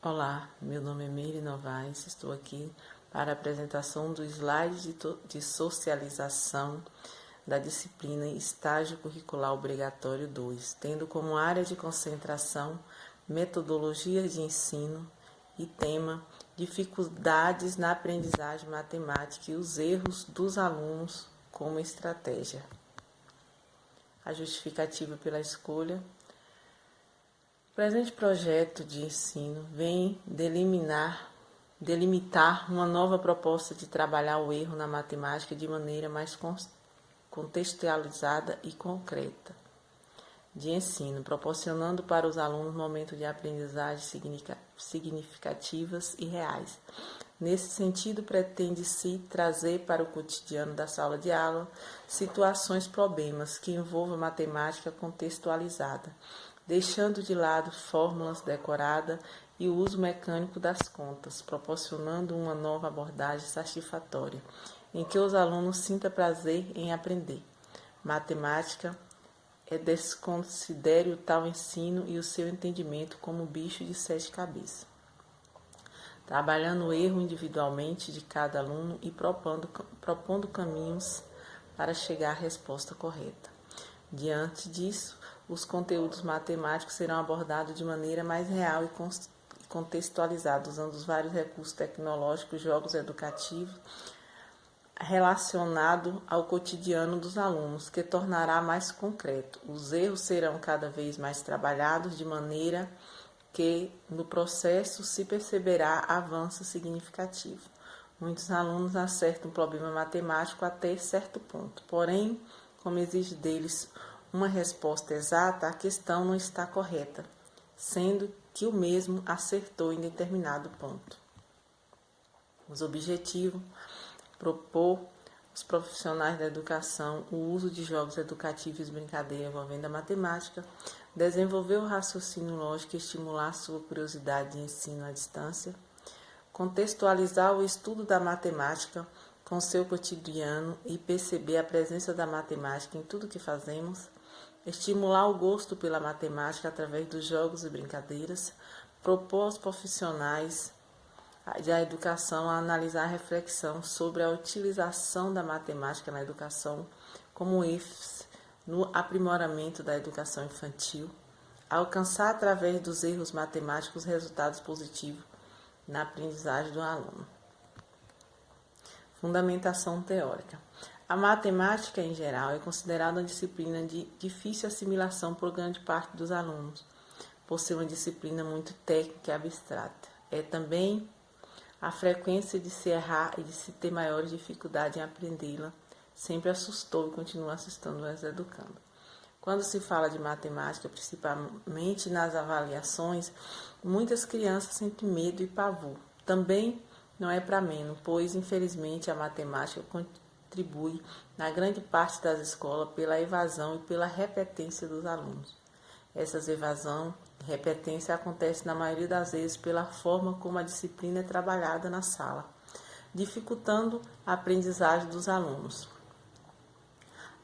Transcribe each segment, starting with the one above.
Olá, meu nome é Meire Novaes, estou aqui para a apresentação do slide de socialização da disciplina Estágio Curricular Obrigatório 2, tendo como área de concentração metodologias de ensino e tema dificuldades na aprendizagem matemática e os erros dos alunos como estratégia. A justificativa pela escolha. O presente projeto de ensino vem delimitar uma nova proposta de trabalhar o erro na matemática de maneira mais contextualizada e concreta de ensino, proporcionando para os alunos momentos de aprendizagem significativas e reais. Nesse sentido, pretende-se trazer para o cotidiano da sala de aula situações, problemas que envolvam matemática contextualizada, deixando de lado fórmulas decoradas e o uso mecânico das contas, proporcionando uma nova abordagem satisfatória, em que os alunos sintam prazer em aprender. Matemática desconsidere o tal ensino e o seu entendimento como bicho de 7 cabeças, trabalhando o erro individualmente de cada aluno e propondo caminhos para chegar à resposta correta. Diante disso, os conteúdos matemáticos serão abordados de maneira mais real e contextualizada, usando os vários recursos tecnológicos, jogos educativos, relacionado ao cotidiano dos alunos, que tornará mais concreto. Os erros serão cada vez mais trabalhados de maneira que no processo se perceberá avanço significativo. Muitos alunos acertam um problema matemático até certo ponto, porém, como exige deles uma resposta exata, a questão não está correta, sendo que o mesmo acertou em determinado ponto. Os objetivos: propor aos profissionais da educação o uso de jogos educativos e brincadeiras envolvendo a matemática, desenvolver o raciocínio lógico e estimular sua curiosidade de ensino à distância, contextualizar o estudo da matemática com seu cotidiano e perceber a presença da matemática em tudo que fazemos, estimular o gosto pela matemática através dos jogos e brincadeiras, propor aos profissionais da educação a analisar a reflexão sobre a utilização da matemática na educação como eixos no aprimoramento da educação infantil, alcançar através dos erros matemáticos resultados positivos na aprendizagem do aluno. Fundamentação teórica. A matemática, em geral, é considerada uma disciplina de difícil assimilação por grande parte dos alunos, por ser uma disciplina muito técnica e abstrata. É também a frequência de se errar e de se ter maiores dificuldades em aprendê-la sempre assustou e continua assustando os educandos. Quando se fala de matemática, principalmente nas avaliações, muitas crianças sentem medo e pavor. Também não é para menos, pois, infelizmente, a matemática contribui, na grande parte das escolas, pela evasão e pela repetência dos alunos. Essas evasão e repetência acontecem, na maioria das vezes, pela forma como a disciplina é trabalhada na sala, dificultando a aprendizagem dos alunos.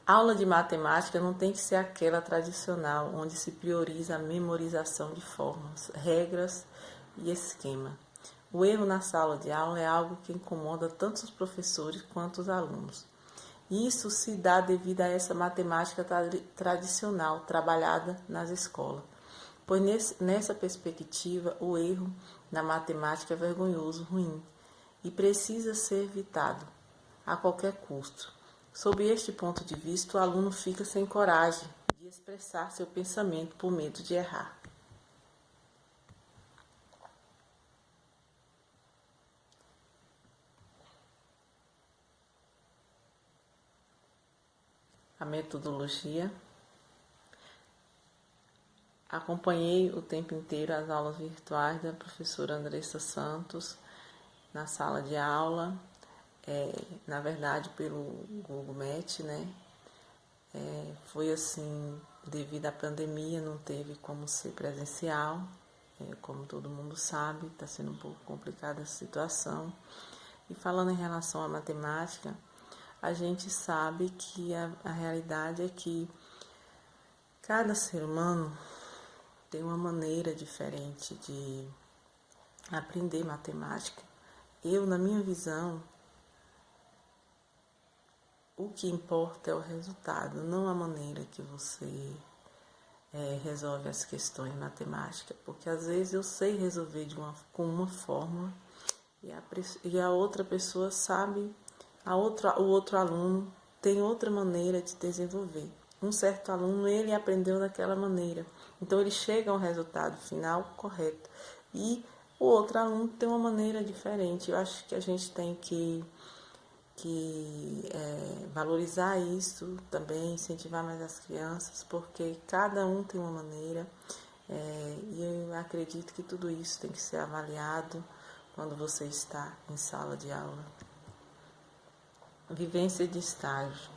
A aula de matemática não tem que ser aquela tradicional, onde se prioriza a memorização de formas, regras e esquema. O erro na sala de aula é algo que incomoda tanto os professores quanto os alunos. Isso se dá devido a essa matemática tradicional trabalhada nas escolas, pois nessa perspectiva o erro na matemática é vergonhoso, ruim e precisa ser evitado a qualquer custo. Sob este ponto de vista, o aluno fica sem coragem de expressar seu pensamento por medo de errar. A metodologia. Acompanhei o tempo inteiro as aulas virtuais da professora Andressa Santos na sala de aula, na verdade pelo Google Meet, né? Foi assim, devido à pandemia, não teve como ser presencial, como todo mundo sabe, está sendo um pouco complicada essa situação. E falando em relação à matemática, a gente sabe que a realidade é que cada ser humano tem uma maneira diferente de aprender matemática. Na minha visão, o que importa é o resultado, não a maneira que você resolve as questões matemáticas, porque às vezes eu sei resolver com uma fórmula e a outra pessoa sabe, o outro aluno tem outra maneira de desenvolver. Um certo aluno, ele aprendeu daquela maneira, então ele chega ao resultado final correto. E o outro aluno tem uma maneira diferente. Eu acho que a gente tem que valorizar isso também, incentivar mais as crianças, porque cada um tem uma maneira, e eu acredito que tudo isso tem que ser avaliado quando você está em sala de aula. Vivência de estágio.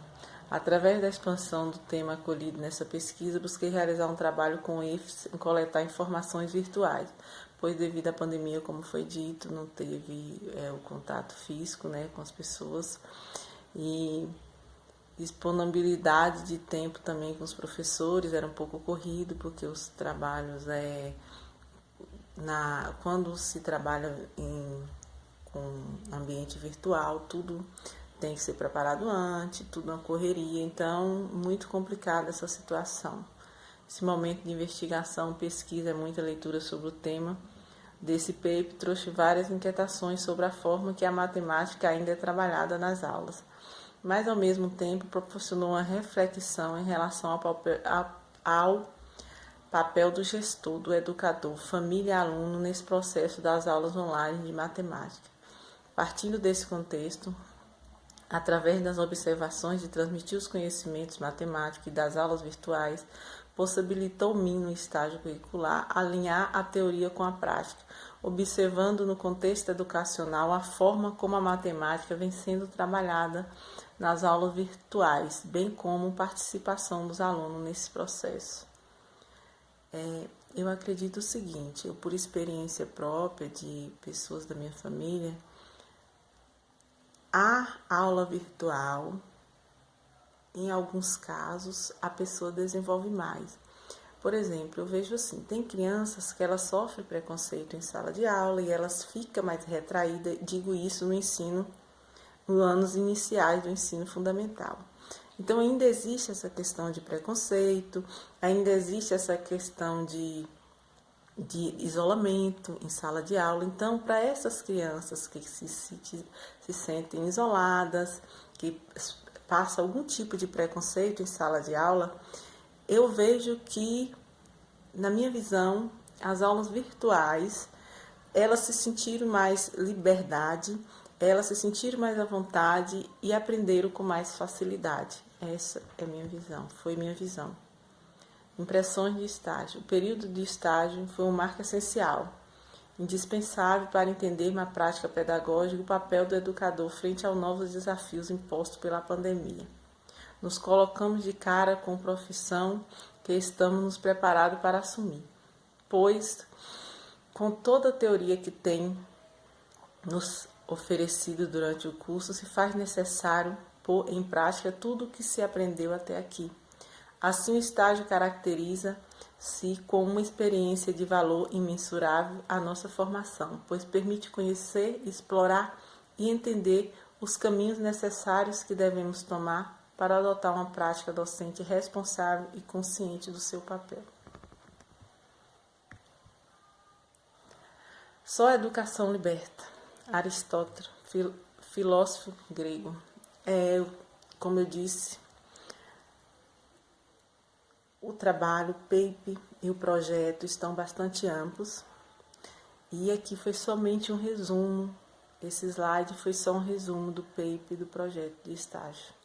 Através da expansão do tema acolhido nessa pesquisa, busquei realizar um trabalho com IFES em coletar informações virtuais, pois devido à pandemia, como foi dito, não teve o contato físico, né, com as pessoas, e disponibilidade de tempo também com os professores era um pouco corrido, porque os trabalhos quando se trabalha com ambiente virtual, tudo tem que ser preparado antes, tudo uma correria, então muito complicada essa situação. Esse momento de investigação, pesquisa, muita leitura sobre o tema desse paper trouxe várias inquietações sobre a forma que a matemática ainda é trabalhada nas aulas, mas ao mesmo tempo proporcionou uma reflexão em relação ao papel do gestor, do educador, família e aluno nesse processo das aulas online de matemática. Partindo desse contexto, através das observações de transmitir os conhecimentos matemáticos e das aulas virtuais, possibilitou mim, no estágio curricular, alinhar a teoria com a prática, observando no contexto educacional a forma como a matemática vem sendo trabalhada nas aulas virtuais, bem como participação dos alunos nesse processo. Eu acredito o seguinte, por experiência própria de pessoas da minha família, a aula virtual, em alguns casos, a pessoa desenvolve mais. Por exemplo, eu vejo assim, tem crianças que elas sofrem preconceito em sala de aula e elas ficam mais retraídas, digo isso no ensino, nos anos iniciais do ensino fundamental. Então ainda existe essa questão de preconceito, ainda existe essa questão de isolamento em sala de aula. Então, para essas crianças que se sentem isoladas, que passam algum tipo de preconceito em sala de aula, eu vejo que, na minha visão, as aulas virtuais, elas se sentiram mais liberdade, elas se sentiram mais à vontade e aprenderam com mais facilidade. Essa é minha visão, foi minha visão. Impressões de estágio. O período de estágio foi um marco essencial, indispensável para entender na prática pedagógica o papel do educador frente aos novos desafios impostos pela pandemia. Nos colocamos de cara com a profissão que estamos nos preparados para assumir, pois, com toda a teoria que tem nos oferecido durante o curso, se faz necessário pôr em prática tudo o que se aprendeu até aqui. Assim, o estágio caracteriza-se como uma experiência de valor imensurável à nossa formação, pois permite conhecer, explorar e entender os caminhos necessários que devemos tomar para adotar uma prática docente responsável e consciente do seu papel. Só a educação liberta. Aristóteles, filósofo grego. Como eu disse, o trabalho, o paper e o projeto estão bastante amplos. E aqui foi somente um resumo. Esse slide foi só um resumo do paper e do projeto de estágio.